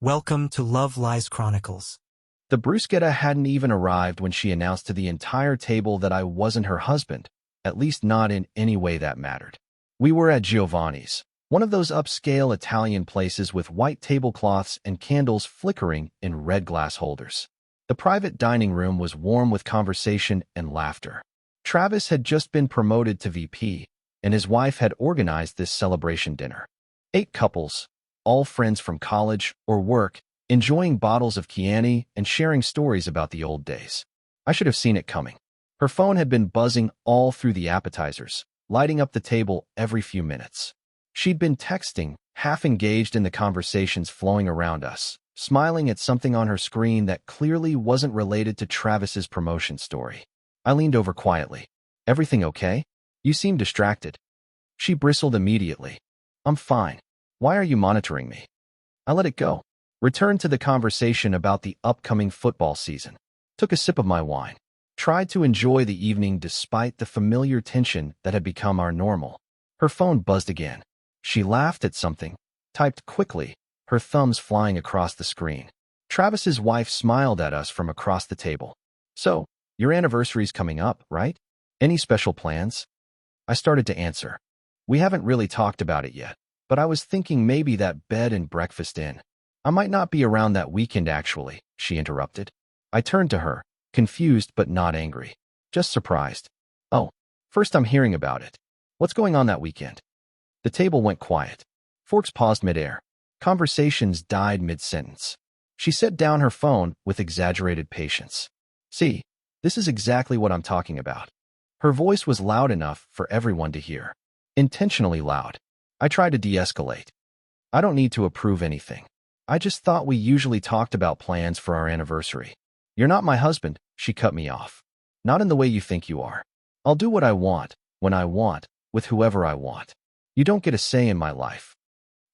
Welcome to Love Lies Chronicles. The bruschetta hadn't even arrived when she announced to the entire table that I wasn't her husband, at least not in any way that mattered. We were at Giovanni's, one of those upscale Italian places with white tablecloths and candles flickering in red glass holders. The private dining room was warm with conversation and laughter. Travis had just been promoted to VP, and his wife had organized this celebration dinner. 8 couples, all friends from college or work, enjoying bottles of Chianti and sharing stories about the old days. I should have seen it coming. Her phone had been buzzing all through the appetizers, lighting up the table every few minutes. She'd been texting, half engaged in the conversations flowing around us, smiling at something on her screen that clearly wasn't related to Travis's promotion story. I leaned over quietly. "Everything okay? You seem distracted." She bristled immediately. "I'm fine. Why are you monitoring me?" I let it go. Returned to the conversation about the upcoming football season. Took a sip of my wine. Tried to enjoy the evening despite the familiar tension that had become our normal. Her phone buzzed again. She laughed at something, typed quickly, her thumbs flying across the screen. Travis's wife smiled at us from across the table. "So, your anniversary's coming up, right? Any special plans?" I started to answer. "We haven't really talked about it yet, but I was thinking maybe that bed and breakfast in." "I might not be around that weekend actually," she interrupted. I turned to her, confused but not angry. Just surprised. "Oh, first I'm hearing about it. What's going on that weekend?" The table went quiet. Forks paused midair. Conversations died mid-sentence. She set down her phone with exaggerated patience. "See, this is exactly what I'm talking about." Her voice was loud enough for everyone to hear. Intentionally loud. I tried to de-escalate. "I don't need to approve anything. I just thought we usually talked about plans for our anniversary." "You're not my husband," she cut me off. "Not in the way you think you are. I'll do what I want, when I want, with whoever I want. You don't get a say in my life."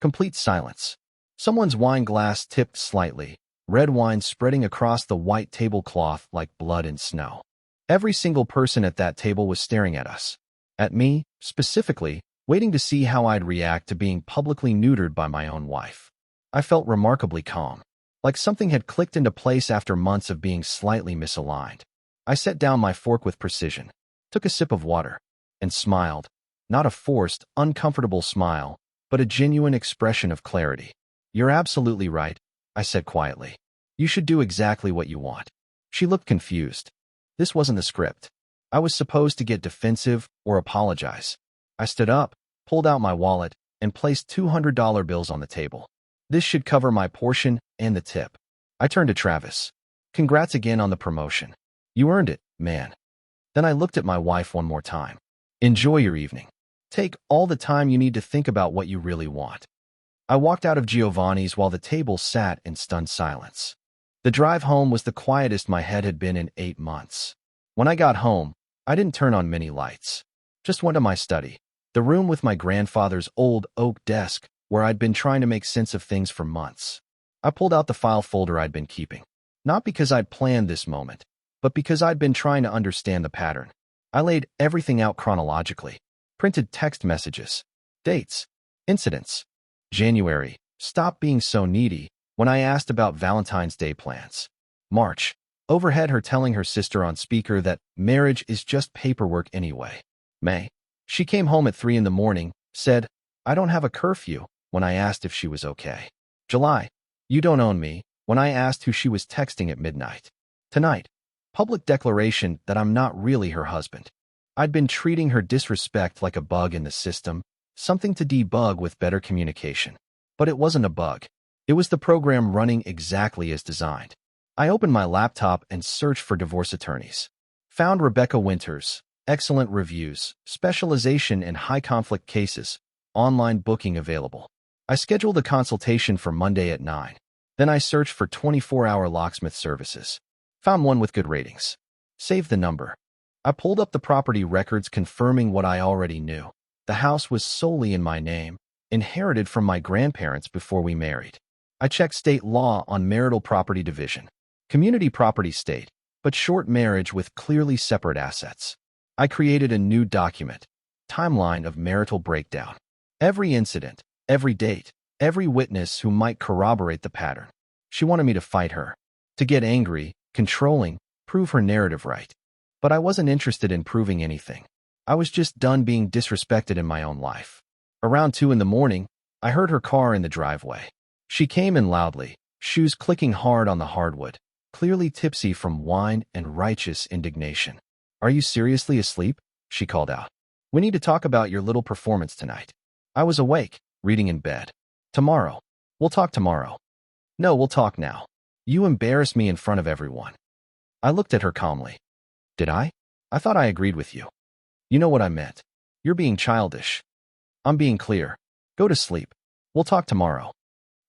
Complete silence. Someone's wine glass tipped slightly, red wine spreading across the white tablecloth like blood in snow. Every single person at that table was staring at us. At me, specifically, waiting to see how I'd react to being publicly neutered by my own wife. I felt remarkably calm, like something had clicked into place after months of being slightly misaligned. I set down my fork with precision, took a sip of water, and smiled. Not a forced, uncomfortable smile, but a genuine expression of clarity. "You're absolutely right," I said quietly. "You should do exactly what you want." She looked confused. This wasn't the script. I was supposed to get defensive or apologize. I stood up, pulled out my wallet, and placed $200 bills on the table. "This should cover my portion and the tip." I turned to Travis. "Congrats again on the promotion. You earned it, man." Then I looked at my wife one more time. "Enjoy your evening. Take all the time you need to think about what you really want." I walked out of Giovanni's while the table sat in stunned silence. The drive home was the quietest my head had been in 8 months. When I got home, I didn't turn on many lights. Just went to my study, the room with my grandfather's old oak desk, where I'd been trying to make sense of things for months. I pulled out the file folder I'd been keeping. Not because I'd planned this moment, but because I'd been trying to understand the pattern. I laid everything out chronologically. Printed text messages, dates, incidents. January, "Stop being so needy," when I asked about Valentine's Day plans. March, overhead her telling her sister on speaker that marriage is just paperwork anyway. May, she came home at 3 in the morning, said, "I don't have a curfew," when I asked if she was okay. July, "You don't own me," when I asked who she was texting at midnight. Tonight, public declaration that I'm not really her husband. I'd been treating her disrespect like a bug in the system, something to debug with better communication. But it wasn't a bug. It was the program running exactly as designed. I opened my laptop and searched for divorce attorneys. Found Rebecca Winters, excellent reviews, specialization in high-conflict cases, online booking available. I scheduled a consultation for Monday at 9. Then I searched for 24-hour locksmith services. Found one with good ratings. Saved the number. I pulled up the property records confirming what I already knew. The house was solely in my name, inherited from my grandparents before we married. I checked state law on marital property division. Community property state, but short marriage with clearly separate assets. I created a new document, timeline of marital breakdown. Every incident, every date, every witness who might corroborate the pattern. She wanted me to fight her, to get angry, controlling, prove her narrative right. But I wasn't interested in proving anything. I was just done being disrespected in my own life. Around 2 in the morning, I heard her car in the driveway. She came in loudly, shoes clicking hard on the hardwood, clearly tipsy from wine and righteous indignation. "Are you seriously asleep?" she called out. "We need to talk about your little performance tonight." I was awake, reading in bed. "Tomorrow. We'll talk tomorrow." "No, we'll talk now. You embarrass me in front of everyone." I looked at her calmly. "Did I? I thought I agreed with you." "You know what I meant. You're being childish." "I'm being clear. Go to sleep. We'll talk tomorrow."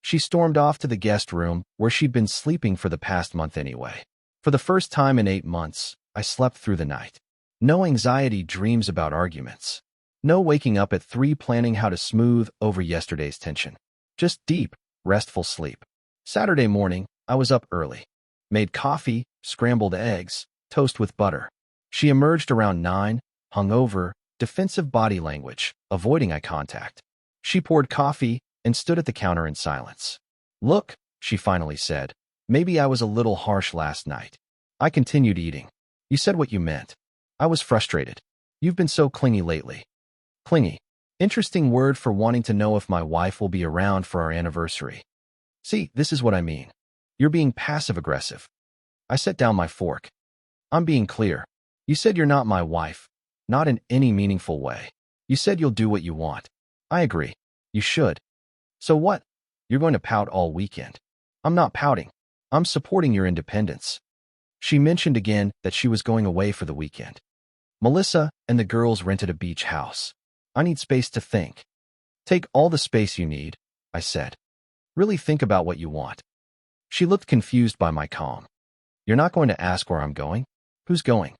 She stormed off to the guest room, where she'd been sleeping for the past month anyway. For the first time in 8 months, I slept through the night. No anxiety dreams about arguments. No waking up at 3 planning how to smooth over yesterday's tension. Just deep, restful sleep. Saturday morning, I was up early. Made coffee, scrambled eggs, toast with butter. She emerged around 9, hungover, defensive body language, avoiding eye contact. She poured coffee and stood at the counter in silence. "Look," she finally said, "maybe I was a little harsh last night." I continued eating. "You said what you meant." I was frustrated. "You've been so clingy lately." Clingy. Interesting word for wanting to know if my wife will be around for our anniversary. "See, this is what I mean. You're being passive-aggressive." I set down my fork. "I'm being clear. You said you're not my wife. Not in any meaningful way. You said you'll do what you want." "I agree. You should." "So what? You're going to pout all weekend." "I'm not pouting. I'm supporting your independence." She mentioned again that she was going away for the weekend. "Melissa and the girls rented a beach house. I need space to think." "Take all the space you need," I said. "Really think about what you want." She looked confused by my calm. "You're not going to ask where I'm going? Who's going?"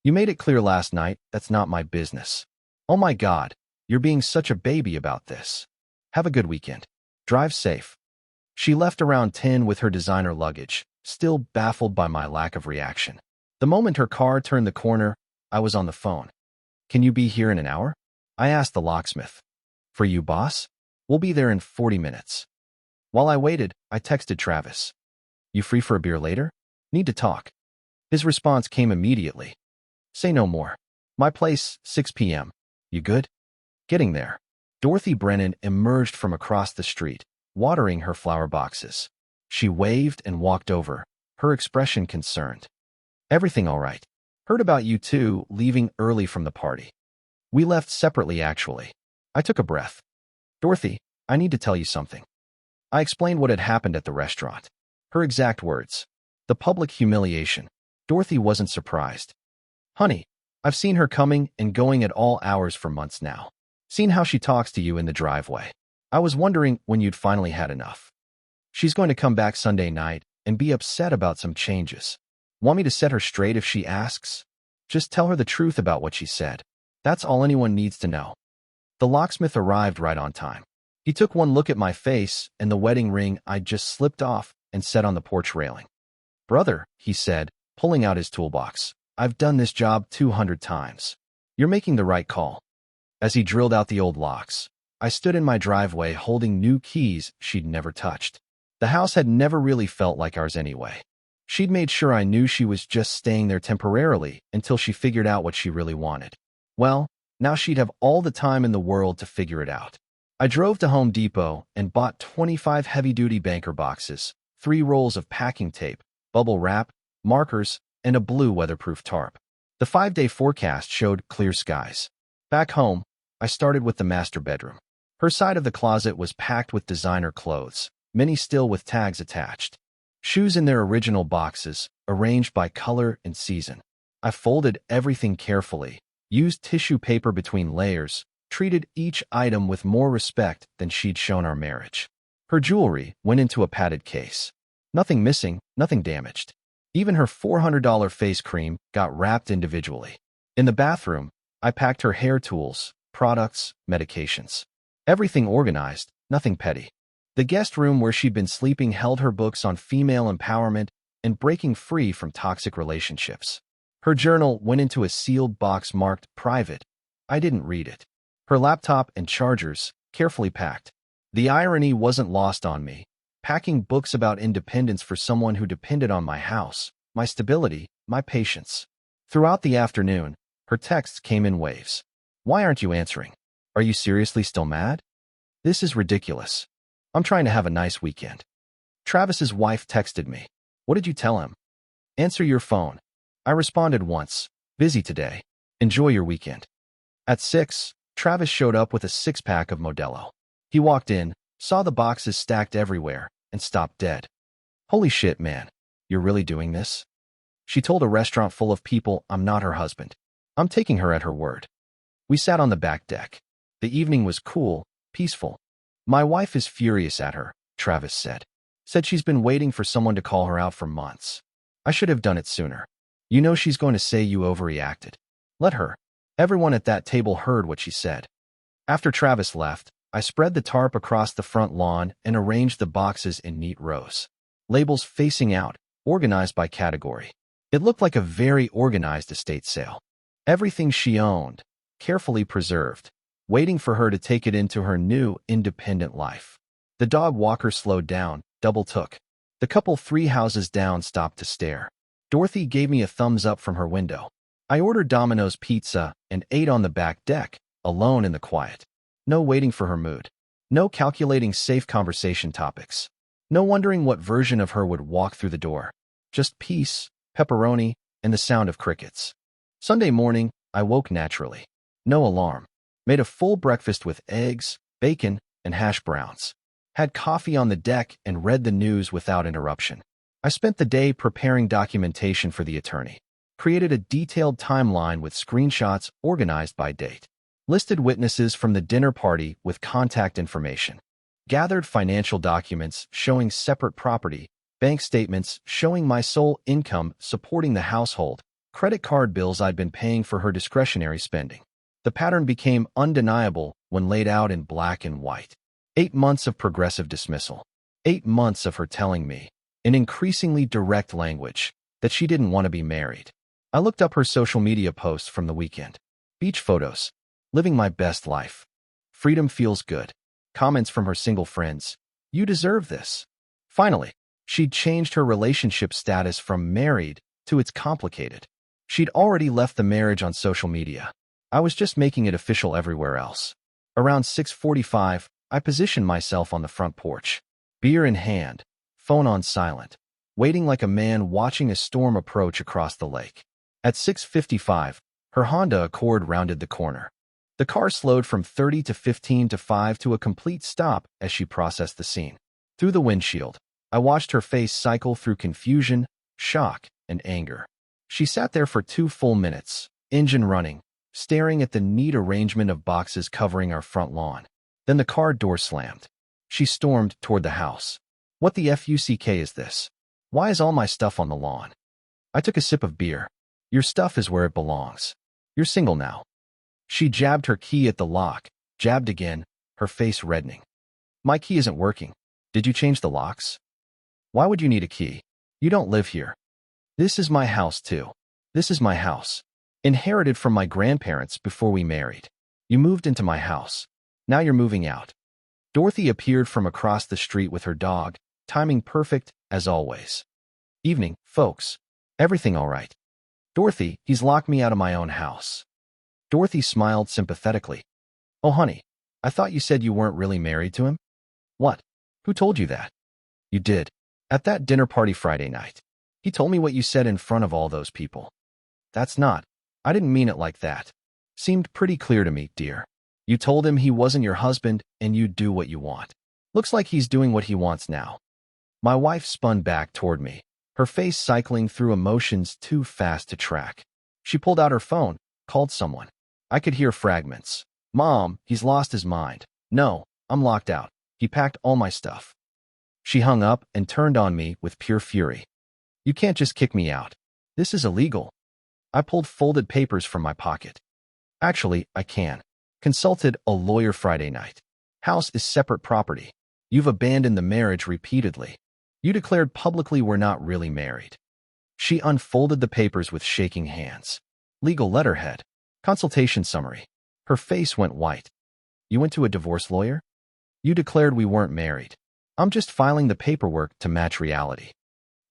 "You made it clear last night that's not my business." "Oh my God, you're being such a baby about this." "Have a good weekend. Drive safe." She left around 10 with her designer luggage, still baffled by my lack of reaction. The moment her car turned the corner, I was on the phone. "Can you be here in an hour?" I asked the locksmith. "For you, boss? We'll be there in 40 minutes. While I waited, I texted Travis. "You free for a beer later? Need to talk." His response came immediately. "Say no more. My place, 6 p.m. You good?" Getting there, Dorothy Brennan emerged from across the street, watering her flower boxes. She waved and walked over, her expression concerned. "Everything all right? Heard about you two leaving early from the party." "We left separately, actually." I took a breath. "Dorothy, I need to tell you something." I explained what had happened at the restaurant. Her exact words. The public humiliation. Dorothy wasn't surprised. "Honey, I've seen her coming and going at all hours for months now. Seen how she talks to you in the driveway. I was wondering when you'd finally had enough. She's going to come back Sunday night and be upset about some changes. Want me to set her straight if she asks? Just tell her the truth about what she said. That's all anyone needs to know." The locksmith arrived right on time. He took one look at my face and the wedding ring I'd just slipped off and set on the porch railing. "Brother," he said, pulling out his toolbox, "I've done this job 200 times. You're making the right call." As he drilled out the old locks, I stood in my driveway holding new keys she'd never touched. The house had never really felt like ours anyway. She'd made sure I knew she was just staying there temporarily until she figured out what she really wanted. Well, now she'd have all the time in the world to figure it out. I drove to Home Depot and bought 25 heavy-duty banker boxes, 3 rolls of packing tape, bubble wrap, markers, and a blue weatherproof tarp. The 5-day forecast showed clear skies. Back home, I started with the master bedroom. Her side of the closet was packed with designer clothes, many still with tags attached. Shoes in their original boxes, arranged by color and season. I folded everything carefully, used tissue paper between layers, treated each item with more respect than she'd shown our marriage. Her jewelry went into a padded case. Nothing missing, nothing damaged. Even her $400 face cream got wrapped individually. In the bathroom, I packed her hair tools, products, medications. Everything organized, nothing petty. The guest room where she'd been sleeping held her books on female empowerment and breaking free from toxic relationships. Her journal went into a sealed box marked private. I didn't read it. Her laptop and chargers, carefully packed. The irony wasn't lost on me. packing books about independence for someone who depended on my house, my stability, my patience. Throughout the afternoon, her texts came in waves. Why aren't you answering? Are you seriously still mad? This is ridiculous. I'm trying to have a nice weekend. Travis's wife texted me. What did you tell him? Answer your phone. I responded once. Busy today. Enjoy your weekend. At 6, Travis showed up with a six-pack of Modelo. He walked in, saw the boxes stacked everywhere, and stopped dead. Holy shit, man. You're really doing this? She told a restaurant full of people I'm not her husband. I'm taking her at her word. We sat on the back deck. The evening was cool, peaceful. My wife is furious at her, Travis said. Said she's been waiting for someone to call her out for months. I should have done it sooner. You know she's going to say you overreacted. Let her. Everyone at that table heard what she said. After Travis left, I spread the tarp across the front lawn and arranged the boxes in neat rows. Labels facing out, organized by category. It looked like a very organized estate sale. Everything she owned, carefully preserved, waiting for her to take it into her new, independent life. The dog walker slowed down, double-took. The couple 3 houses down stopped to stare. Dorothy gave me a thumbs up from her window. I ordered Domino's pizza and ate on the back deck, alone in the quiet. No waiting for her mood. No calculating safe conversation topics. No wondering what version of her would walk through the door. Just peace, pepperoni, and the sound of crickets. Sunday morning, I woke naturally. No alarm. Made a full breakfast with eggs, bacon, and hash browns. Had coffee on the deck and read the news without interruption. I spent the day preparing documentation for the attorney. Created a detailed timeline with screenshots organized by date. Listed witnesses from the dinner party with contact information. Gathered financial documents showing separate property, bank statements showing my sole income supporting the household, credit card bills I'd been paying for her discretionary spending. The pattern became undeniable when laid out in black and white. 8 months of progressive dismissal. 8 months of her telling me, in increasingly direct language, that she didn't want to be married. I looked up her social media posts from the weekend. Beach photos. Living my best life. Freedom feels good. Comments from her single friends. You deserve this. Finally, she'd changed her relationship status from married to it's complicated. She'd already left the marriage on social media. I was just making it official everywhere else. Around 6:45, I positioned myself on the front porch. Beer in hand, phone on silent, waiting like a man watching a storm approach across the lake. At 6:55, her Honda Accord rounded the corner. The car slowed from 30 to 15 to 5 to a complete stop as she processed the scene. Through the windshield, I watched her face cycle through confusion, shock, and anger. She sat there for 2 full minutes, engine running, staring at the neat arrangement of boxes covering our front lawn. Then the car door slammed. She stormed toward the house. What the fuck is this? Why is all my stuff on the lawn? I took a sip of beer. Your stuff is where it belongs. You're single now. She jabbed her key at the lock, jabbed again, her face reddening. My key isn't working. Did you change the locks? Why would you need a key? You don't live here. This is my house too. This is my house. Inherited from my grandparents before we married. You moved into my house. Now you're moving out. Dorothy appeared from across the street with her dog, timing perfect, as always. Evening, folks. Everything all right? Dorothy, he's locked me out of my own house. Dorothy smiled sympathetically. Oh, honey, I thought you said you weren't really married to him? What? Who told you that? You did. At that dinner party Friday night. He told me what you said in front of all those people. That's not. I didn't mean it like that. Seemed pretty clear to me, dear. You told him he wasn't your husband and you'd do what you want. Looks like he's doing what he wants now. My wife spun back toward me, her face cycling through emotions too fast to track. She pulled out her phone, called someone. I could hear fragments. Mom, he's lost his mind. No, I'm locked out. He packed all my stuff. She hung up and turned on me with pure fury. You can't just kick me out. This is illegal. I pulled folded papers from my pocket. Actually, I can. Consulted a lawyer Friday night. House is separate property. You've abandoned the marriage repeatedly. You declared publicly we're not really married. She unfolded the papers with shaking hands. Legal letterhead. Consultation summary. Her face went white. You went to a divorce lawyer? You declared we weren't married. I'm just filing the paperwork to match reality.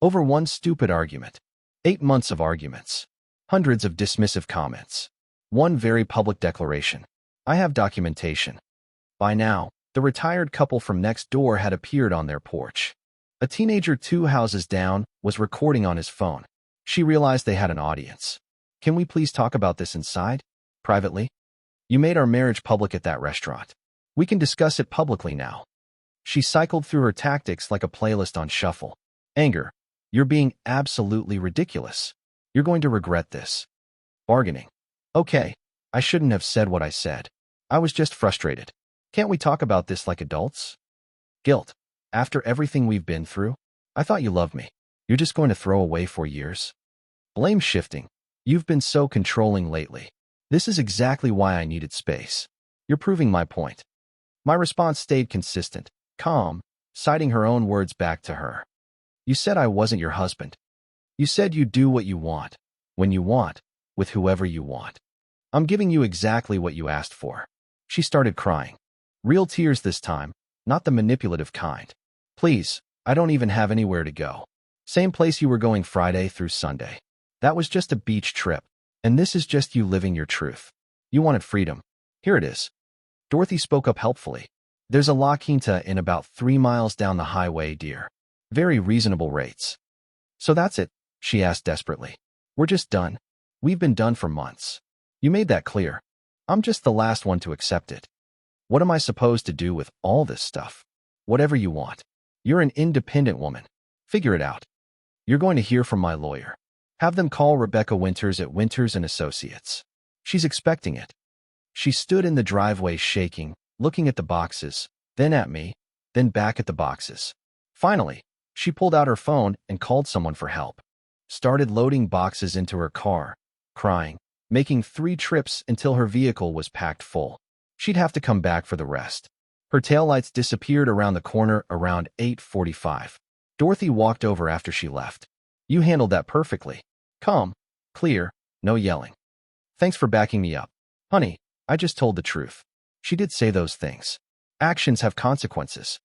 Over one stupid argument. 8 months of arguments. Hundreds of dismissive comments. One very public declaration. I have documentation. By now, the retired couple from next door had appeared on their porch. A teenager 2 houses down was recording on his phone. She realized they had an audience. Can we please talk about this inside? Privately? You made our marriage public at that restaurant. We can discuss it publicly now. She cycled through her tactics like a playlist on shuffle. Anger. You're being absolutely ridiculous. You're going to regret this. Bargaining. Okay, I shouldn't have said what I said. I was just frustrated. Can't we talk about this like adults? Guilt. After everything we've been through, I thought you loved me. You're just going to throw away 4 years? Blame shifting. You've been so controlling lately. This is exactly why I needed space. You're proving my point. My response stayed consistent, calm, citing her own words back to her. You said I wasn't your husband. You said you do what you want, when you want, with whoever you want. I'm giving you exactly what you asked for. She started crying. Real tears this time, not the manipulative kind. Please, I don't even have anywhere to go. Same place you were going Friday through Sunday. That was just a beach trip, and this is just you living your truth. You wanted freedom. Here it is. Dorothy spoke up helpfully. There's a La Quinta in about 3 miles down the highway, dear. Very reasonable rates. So that's it, she asked desperately. We're just done. We've been done for months. You made that clear. I'm just the last one to accept it. What am I supposed to do with all this stuff? Whatever you want. You're an independent woman. Figure it out. You're going to hear from my lawyer. Have them call Rebecca Winters at Winters & Associates. She's expecting it. She stood in the driveway shaking, looking at the boxes, then at me, then back at the boxes. Finally, she pulled out her phone and called someone for help. Started loading boxes into her car, crying, making 3 trips until her vehicle was packed full. She'd have to come back for the rest. Her taillights disappeared around the corner around 8:45. Dorothy walked over after she left. You handled that perfectly. Calm, clear, no yelling. Thanks for backing me up. Honey, I just told the truth. She did say those things. Actions have consequences.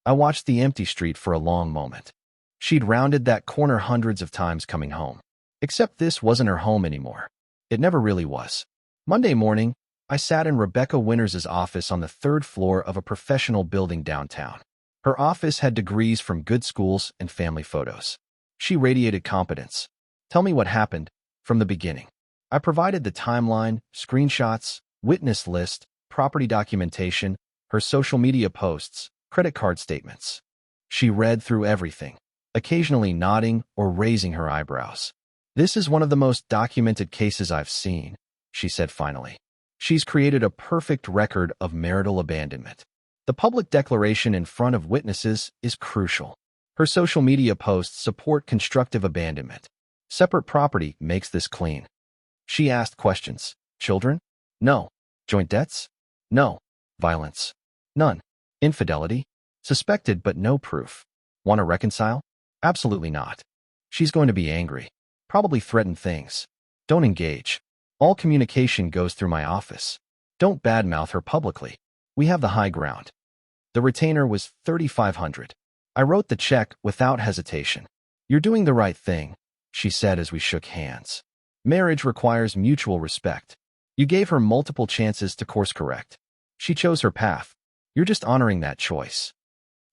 I watched the empty street for a long moment. She'd rounded that corner hundreds of times coming home. Except this wasn't her home anymore. It never really was. Monday morning, I sat in Rebecca Winters' office on the 3rd floor of a professional building downtown. Her office had degrees from good schools and family photos. She radiated competence. Tell me what happened, from the beginning. I provided the timeline, screenshots, witness list, property documentation, her social media posts, credit card statements. She read through everything, occasionally nodding or raising her eyebrows. This is one of the most documented cases I've seen, she said finally. She's created a perfect record of marital abandonment. The public declaration in front of witnesses is crucial. Her social media posts support constructive abandonment. Separate property makes this clean. She asked questions. Children? No. Joint debts? No. Violence? None. Infidelity? Suspected but no proof. Want to reconcile? Absolutely not. She's going to be angry. Probably threaten things. Don't engage. All communication goes through my office. Don't badmouth her publicly. We have the high ground. The retainer was $3,500. I wrote the check without hesitation. You're doing the right thing, she said as we shook hands. Marriage requires mutual respect. You gave her multiple chances to course correct. She chose her path. You're just honoring that choice.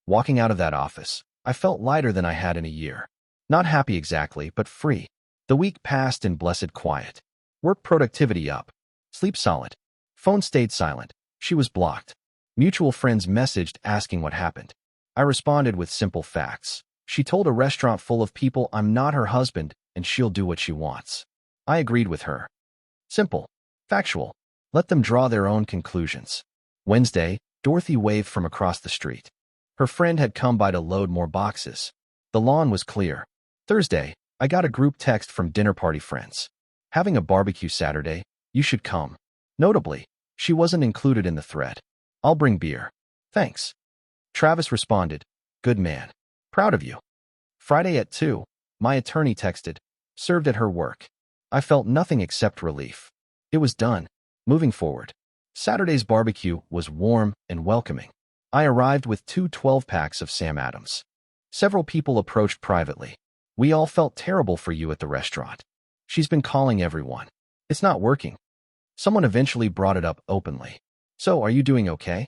Walking out of that office, I felt lighter than I had in a year. Not happy exactly, but free. The week passed in blessed quiet. Work productivity up. Sleep solid. Phone stayed silent. She was blocked. Mutual friends messaged asking what happened. I responded with simple facts. She told a restaurant full of people I'm not her husband and she'll do what she wants. I agreed with her. Simple. Factual. Let them draw their own conclusions. Wednesday, Dorothy waved from across the street. Her friend had come by to load more boxes. The lawn was clear. Thursday, I got a group text from dinner party friends. Having a barbecue Saturday, you should come. Notably, she wasn't included in the thread. I'll bring beer. Thanks. Travis responded, good man. Proud of you. Friday at 2, my attorney texted, served at her work. I felt nothing except relief. It was done. Moving forward. Saturday's barbecue was warm and welcoming. I arrived with two 12-packs of Sam Adams. Several people approached privately. We all felt terrible for you at the restaurant. She's been calling everyone. It's not working. Someone eventually brought it up openly. So, are you doing okay?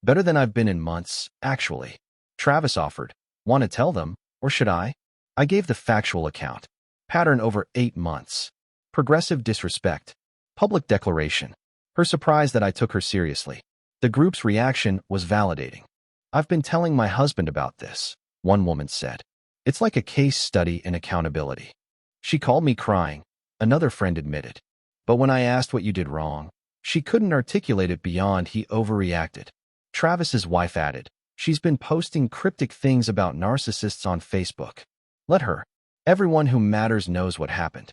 Better than I've been in months, actually. Travis offered. Want to tell them, or should I? I gave the factual account. Pattern over 8 months. Progressive disrespect. Public declaration. Her surprise that I took her seriously. The group's reaction was validating. I've been telling my husband about this, one woman said. It's like a case study in accountability. She called me crying, another friend admitted. But when I asked what you did wrong, she couldn't articulate it beyond he overreacted. Travis's wife added, she's been posting cryptic things about narcissists on Facebook. Let her. Everyone who matters knows what happened.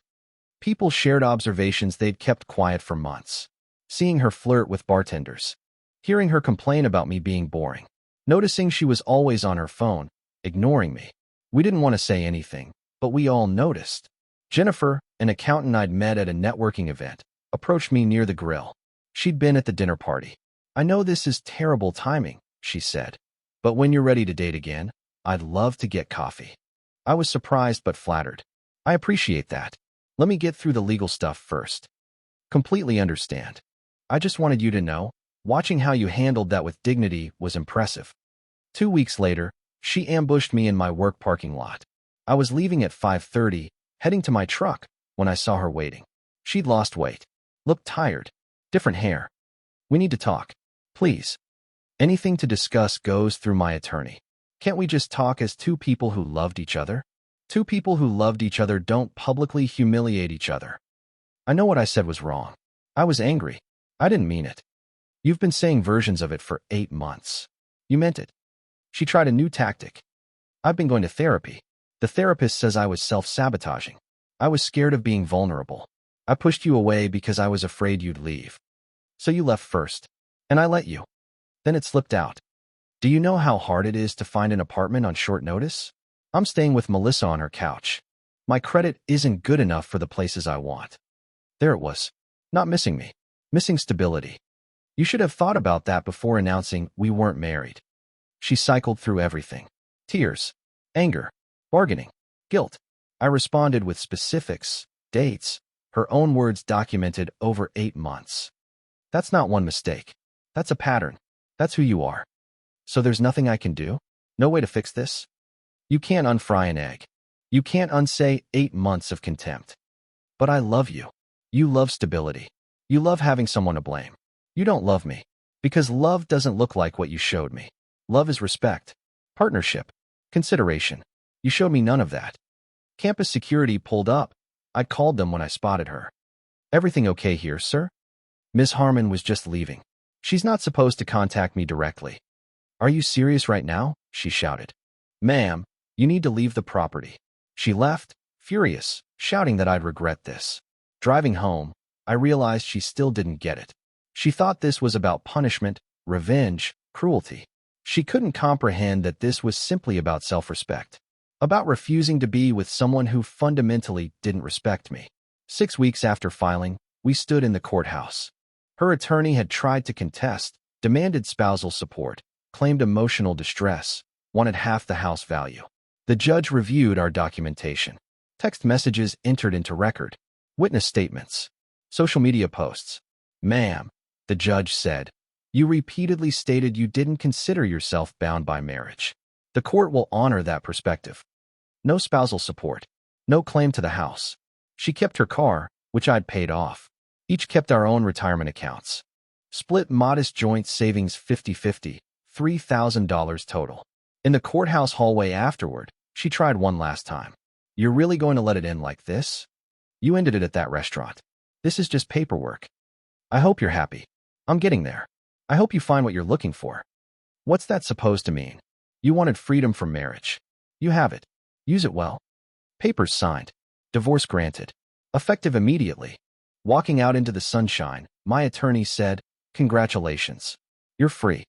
People shared observations they'd kept quiet for months. Seeing her flirt with bartenders. Hearing her complain about me being boring. Noticing she was always on her phone, ignoring me. We didn't want to say anything, but we all noticed. Jennifer, an accountant I'd met at a networking event, approached me near the grill. She'd been at the dinner party. I know this is terrible timing, she said. But when you're ready to date again, I'd love to get coffee. I was surprised but flattered. I appreciate that. Let me get through the legal stuff first. Completely understand. I just wanted you to know, watching how you handled that with dignity was impressive. 2 weeks later, she ambushed me in my work parking lot. I was leaving at 5:30, heading to my truck, when I saw her waiting. She'd lost weight. Looked tired. Different hair. We need to talk. Please. Anything to discuss goes through my attorney. Can't we just talk as two people who loved each other? Two people who loved each other don't publicly humiliate each other. I know what I said was wrong. I was angry. I didn't mean it. You've been saying versions of it for 8 months. You meant it. She tried a new tactic. I've been going to therapy. The therapist says I was self-sabotaging. I was scared of being vulnerable. I pushed you away because I was afraid you'd leave. So you left first. And I let you. Then it slipped out. Do you know how hard it is to find an apartment on short notice? I'm staying with Melissa on her couch. My credit isn't good enough for the places I want. There it was. Not missing me. Missing stability. You should have thought about that before announcing we weren't married. She cycled through everything. Tears. Anger. Bargaining. Guilt. I responded with specifics, dates, her own words documented over 8 months. That's not one mistake. That's a pattern. That's who you are. So there's nothing I can do? No way to fix this? You can't unfry an egg. You can't unsay 8 months of contempt. But I love you. You love stability. You love having someone to blame. You don't love me. Because love doesn't look like what you showed me. Love is respect, partnership, consideration. You showed me none of that. Campus security pulled up. I called them when I spotted her. Everything okay here, sir? Ms. Harmon was just leaving. She's not supposed to contact me directly. Are you serious right now? She shouted. Ma'am, you need to leave the property. She left, furious, shouting that I'd regret this. Driving home, I realized she still didn't get it. She thought this was about punishment, revenge, cruelty. She couldn't comprehend that this was simply about self-respect. About refusing to be with someone who fundamentally didn't respect me. 6 weeks after filing, we stood in the courthouse. Her attorney had tried to contest, demanded spousal support, claimed emotional distress, wanted half the house value. The judge reviewed our documentation. Text messages entered into record, witness statements, social media posts. Ma'am, the judge said, you repeatedly stated you didn't consider yourself bound by marriage. The court will honor that perspective. No spousal support. No claim to the house. She kept her car, which I'd paid off. Each kept our own retirement accounts. Split modest joint savings 50-50, $3,000 total. In the courthouse hallway afterward, she tried one last time. You're really going to let it end like this? You ended it at that restaurant. This is just paperwork. I hope you're happy. I'm getting there. I hope you find what you're looking for. What's that supposed to mean? You wanted freedom from marriage. You have it. Use it well. Papers signed. Divorce granted. Effective immediately. Walking out into the sunshine, my attorney said, congratulations. You're free.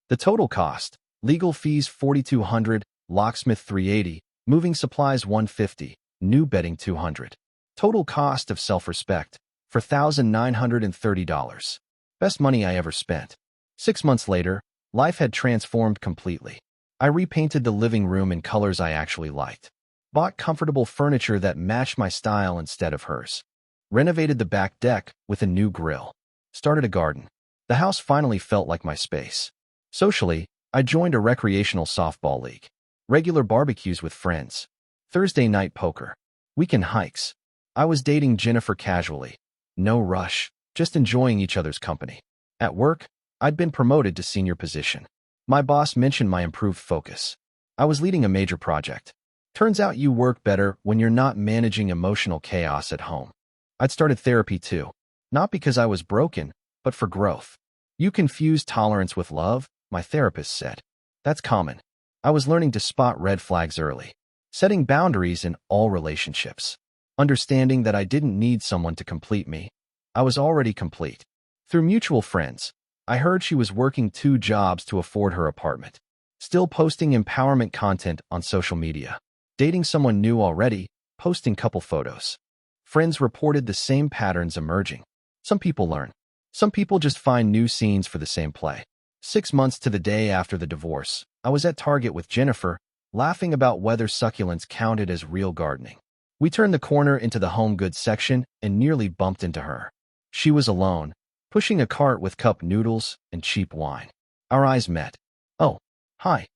The total cost, legal fees $4,200, locksmith $380, moving supplies $150, new bedding $200. Total cost of self-respect, $4,930. Best money I ever spent. 6 months later, Life had transformed completely. I repainted the living room in colors I actually liked. Bought comfortable furniture that matched my style instead of hers. Renovated the back deck with a new grill. Started a garden. The house finally felt like my space. Socially, I joined a recreational softball league. Regular barbecues with friends. Thursday night poker. Weekend hikes. I was dating Jennifer casually. No rush, just enjoying each other's company. At work, I'd been promoted to senior position. My boss mentioned my improved focus. I was leading a major project. Turns out you work better when you're not managing emotional chaos at home. I'd started therapy too. Not because I was broken, but for growth. You confuse tolerance with love, my therapist said. That's common. I was learning to spot red flags early. Setting boundaries in all relationships. Understanding that I didn't need someone to complete me. I was already complete. Through mutual friends, I heard she was working 2 jobs to afford her apartment. Still posting empowerment content on social media. Dating someone new already, posting couple photos. Friends reported the same patterns emerging. Some people learn. Some people just find new scenes for the same play. 6 months to the day after the divorce, I was at Target with Jennifer, laughing about whether succulents counted as real gardening. We turned the corner into the home goods section and nearly bumped into her. She was alone, pushing a cart with cup noodles and cheap wine. Our eyes met. Oh, hi.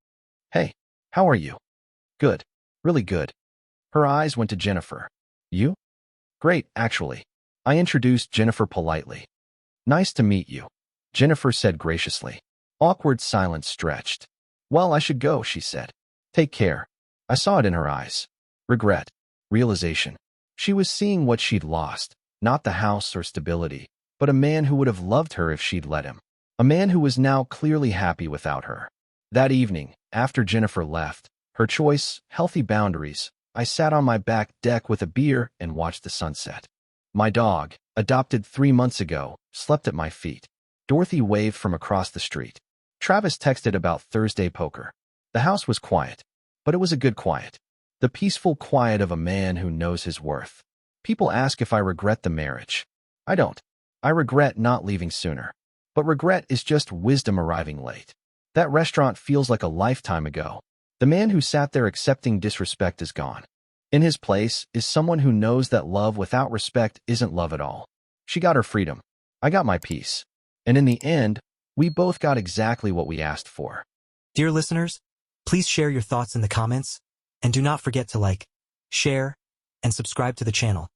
Hey, how are you? Good. Really good. Her eyes went to Jennifer. You? Great, actually. I introduced Jennifer politely. Nice to meet you, Jennifer said graciously. Awkward silence stretched. Well, I should go, she said. Take care. I saw it in her eyes. Regret. Realization. She was seeing what she'd lost, not the house or stability, but a man who would have loved her if she'd let him. A man who was now clearly happy without her. That evening, after Jennifer left, her choice, healthy boundaries, I sat on my back deck with a beer and watched the sunset. My dog, adopted 3 months ago, slept at my feet. Dorothy waved from across the street. Travis texted about Thursday poker. The house was quiet, but it was a good quiet. The peaceful quiet of a man who knows his worth. People ask if I regret the marriage. I don't. I regret not leaving sooner. But regret is just wisdom arriving late. That restaurant feels like a lifetime ago. The man who sat there accepting disrespect is gone. In his place is someone who knows that love without respect isn't love at all. She got her freedom. I got my peace. And in the end, we both got exactly what we asked for. Dear listeners, please share your thoughts in the comments, and do not forget to like, share, and subscribe to the channel.